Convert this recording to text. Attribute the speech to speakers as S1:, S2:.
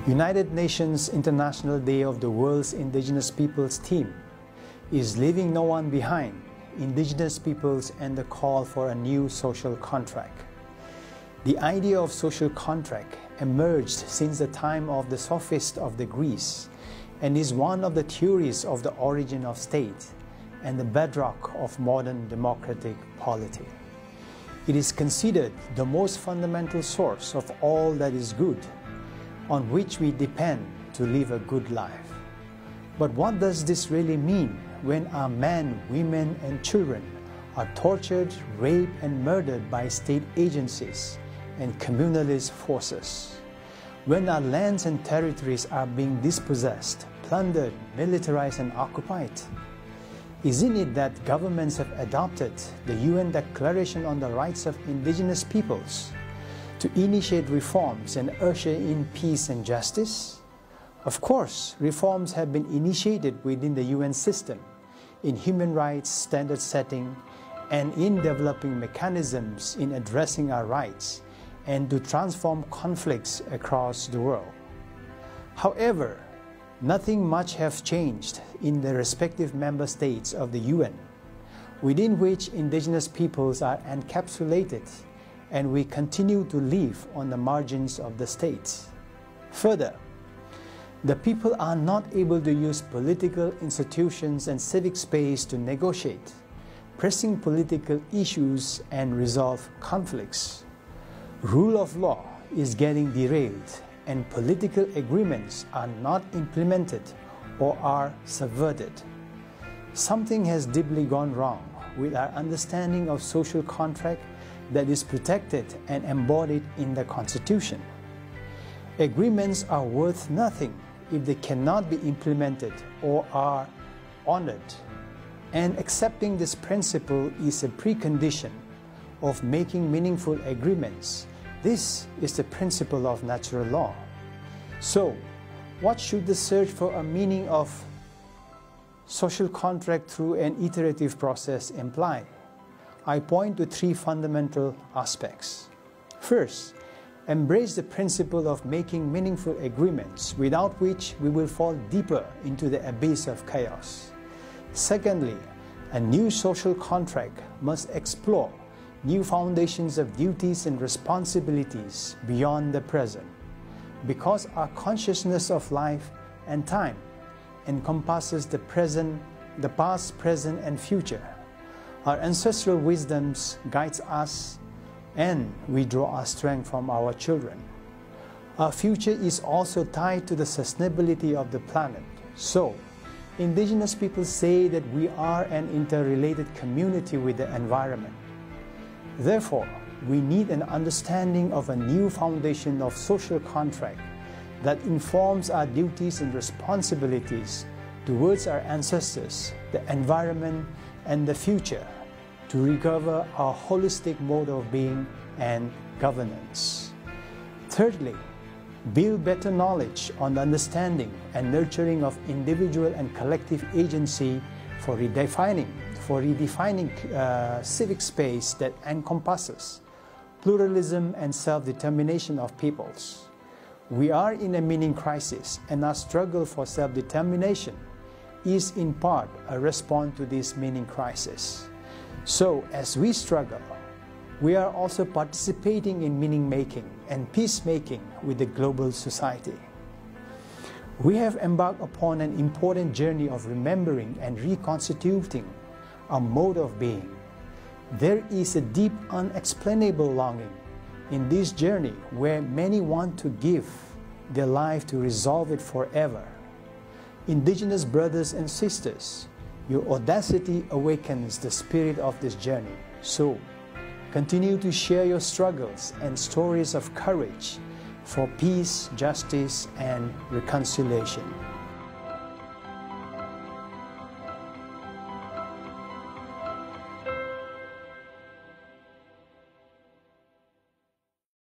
S1: United Nations International Day of the World's Indigenous Peoples theme is Leaving No One Behind, Indigenous Peoples and the Call for a New Social Contract. The idea of social contract emerged since the time of the sophists of the Greece and is one of the theories of the origin of state and the bedrock of modern democratic polity. It is considered the most fundamental source of all that is good, on which we depend to live a good life. But what does this really mean when our men, women, and children are tortured, raped, and murdered by state agencies and communalist forces? When our lands and territories are being dispossessed, plundered, militarized, and occupied? Isn't it that governments have adopted the UN Declaration on the Rights of Indigenous Peoples to initiate reforms and usher in peace and justice? Of course, reforms have been initiated within the UN system, in human rights standard setting, and in developing mechanisms in addressing our rights and to transform conflicts across the world. However, nothing much has changed in the respective member states of the UN, within which indigenous peoples are encapsulated, and we continue to live on the margins of the states. Further, the people are not able to use political institutions and civic space to negotiate pressing political issues and resolve conflicts. Rule of law is getting derailed, and political agreements are not implemented or are subverted. Something has deeply gone wrong with our understanding of social contract that is protected and embodied in the Constitution. Agreements are worth nothing if they cannot be implemented or are honored, and accepting this principle is a precondition of making meaningful agreements. This is the principle of natural law. So, what should the search for a meaning of social contract through an iterative process imply? I point to three fundamental aspects. First, embrace the principle of making meaningful agreements, without which we will fall deeper into the abyss of chaos. Secondly, a new social contract must explore new foundations of duties and responsibilities beyond the present, because our consciousness of life and time encompasses the present, the past, present, and future. Our ancestral wisdoms guides us, and we draw our strength from our children. Our future is also tied to the sustainability of the planet. So, indigenous people say that we are an interrelated community with the environment. Therefore, we need an understanding of a new foundation of social contract that informs our duties and responsibilities towards our ancestors, the environment, and the future, to recover our holistic mode of being and governance. Thirdly, build better knowledge on the understanding and nurturing of individual and collective agency for redefining civic space that encompasses pluralism and self-determination of peoples. We are in a meaning crisis, and our struggle for self-determination is in part a response to this meaning crisis. So, as we struggle, we are also participating in meaning-making and peacemaking with the global society. We have embarked upon an important journey of remembering and reconstituting our mode of being. There is a deep, unexplainable longing in this journey where many want to give their life to resolve it forever. Indigenous brothers and sisters, your audacity awakens the spirit of this journey. So, continue to share your struggles and stories of courage for peace, justice, and reconciliation.